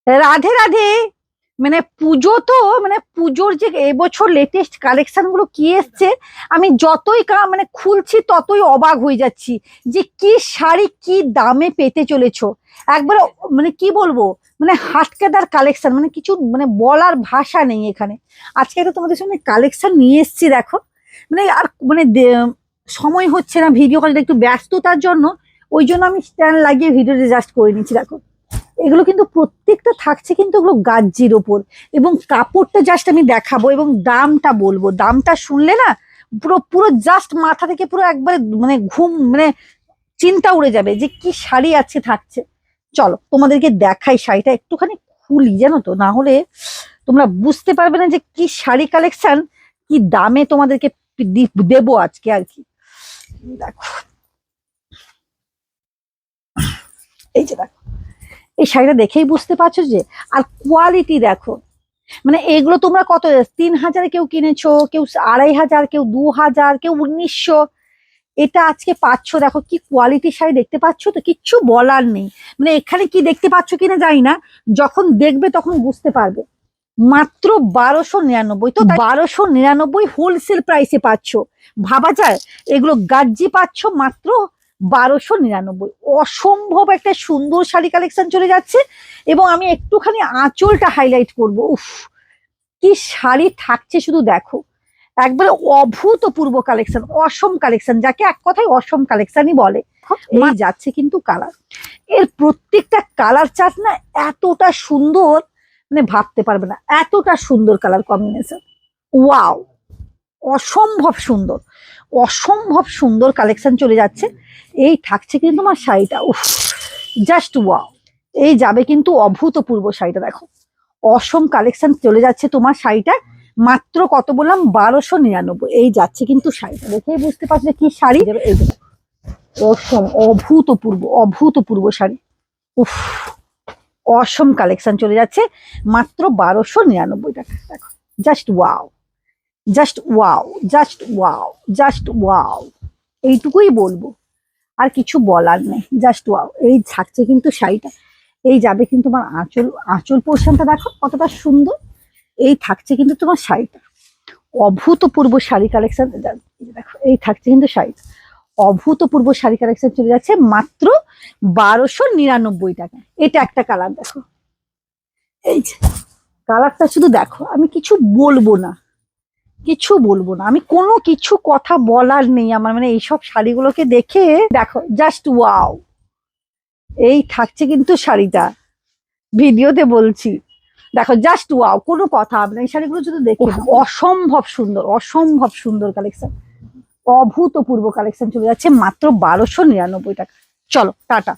রাধে রাধে। মানে পুজো তো, মানে পুজোর যে এবছর লেটেস্ট কালেকশন গুলো কি এসছে, আমি যতই মানে খুলছি ততই অবাক হয়ে যাচ্ছি যে কি শাড়ি কি দামে পেতে চলেছো। একবার মানে কি বলবো, মানে হাটকেদার কালেকশন, মানে কিছু মানে বলার ভাষা নেই এখানে। আজকে তো তোমাদের সামনে কালেকশন নিয়ে এসেছি দেখো। মানে আর মানে সময় হচ্ছে না, ভিডিও কলটা একটু ব্যস্ততার জন্য, ওই জন্য আমি স্ট্যান্ড লাগিয়ে ভিডিওটা জাস্ট করে নিচ্ছি দেখো। এগুলো কিন্তু প্রত্যেকটা থাকছে কিন্তু এগুলো গাজ্জির ওপর, এবং কাপড়টা জাস্ট আমি দেখাবো এবং দামটা বলবো। দামটা শুনলে না পুরো পুরো জাস্ট মাথা থেকে পুরো একবারে মানে ঘুম মানে চিন্তা উড়ে যাবে যে কি শাড়ি আছে থাকছে। চলো তোমাদেরকে দেখাই শাড়িটা একটুখানি খুলি, জানো তো, না হলে তোমরা বুঝতে পারবে না যে কি শাড়ি কালেকশন, কি দামে তোমাদেরকে দেবো আজকে আর কি। দেখো, এই যে দেখো, এই শাড়িটা দেখেই বুঝতে পারছো যে, আর কোয়ালিটি দেখো। মানে এগুলো তোমরা কত 3,000 কেউ কিনেছো, কেউ 2,500, কেউ 2,000, কেউ 1,900, এটা আজকে পাচ্ছ। দেখো কি কোয়ালিটি শাড়ি, দেখতে পাচ্ছ তো, কিচ্ছু বলার নেই। মানে এখানে কি দেখতে পাচ্ছ কিনা জানি না, যখন দেখবে তখন বুঝতে পারবে। মাত্র 1299, তো 1299 হোলসেল প্রাইসে পাচ্ছ। ভাবা যায়, এগুলো গাজ্জি পাচ্ছ মাত্র 1299। অসম্ভব একটা সুন্দর শাড়ি কালেকশন চলে যাচ্ছে। এবং আমি একটুখানি আঁচলটা হাইলাইট করব। উফ, কি শাড়ি থাকছে শুধু দেখো। একবারে অভূতপূর্ব কালেকশন, অসম কালেকশন, যাকে এক কথায় অসম কালেকশনই বলে। এই যাচ্ছে কিন্তু কালার, এর প্রত্যেকটা কালার চার্ট না এতটা সুন্দর, মানে ভাবতে পারবে না এতটা সুন্দর কালার কম্বিনেশন। ওয়াও, অসম্ভব সুন্দর, অসম্ভব সুন্দর কালেকশন চলে যাচ্ছে। এই থাকছে কিন্তু আমার শাড়িটা, উফ, জাস্ট ওয়াও। এই যাবে কিন্তু অভূতপূর্ব শাড়িটা দেখো। অসম কালেকশন চলে যাচ্ছে তোমার শাড়িটা। মাত্র কত বললাম, 1299। এই যাচ্ছে কিন্তু শাড়িটা, দেখেই বুঝতে পারছো কি শাড়ি। এই যে অসম, অভূতপূর্ব, অভূতপূর্ব শাড়ি। উফ, অসম কালেকশন চলে যাচ্ছে মাত্র 1299 টাকা। দেখো, just wow, just wow, just wow, just wow. এইটুকুই বলবো, আর কিছু বলার নেই, জাস্ট ওয়াও। এই থাকছে কিন্তু শাড়িটা। এই যাবে কিন্তু তোমার আঁচল, আঁচল পোর্শনটা দেখো কতটা সুন্দর। এই থাকছে কিন্তু তোমার শাড়িটা, অভূতপূর্ব শাড়ি কালেকশন। দেখো, এই থাকছে কিন্তু শাড়িটা, অভূতপূর্ব শাড়ি কালেকশন চলে যাচ্ছে মাত্র 1299 টাকা। এটা একটা কালার দেখো, এই যে কালারটা শুধু দেখো। আমি কিছু বলবো না, কিছু বলবো না, আমি কোনো কিছু কথা বলার নেই আমার। মানে এইসব শাড়িগুলোকে দেখে দেখো, জাস্ট ওয়াও। এই থাকছে কিন্তু শাড়িটা, ভিডিওতে বলছি দেখো, জাস্ট ওয়াও, কোনো কথা হবে না। এই শাড়িগুলো যদি দেখে, অসম্ভব সুন্দর, অসম্ভব সুন্দর কালেকশন, অভূতপূর্ব কালেকশন চলে যাচ্ছে মাত্র 1299 টাকা। চলো টাটা।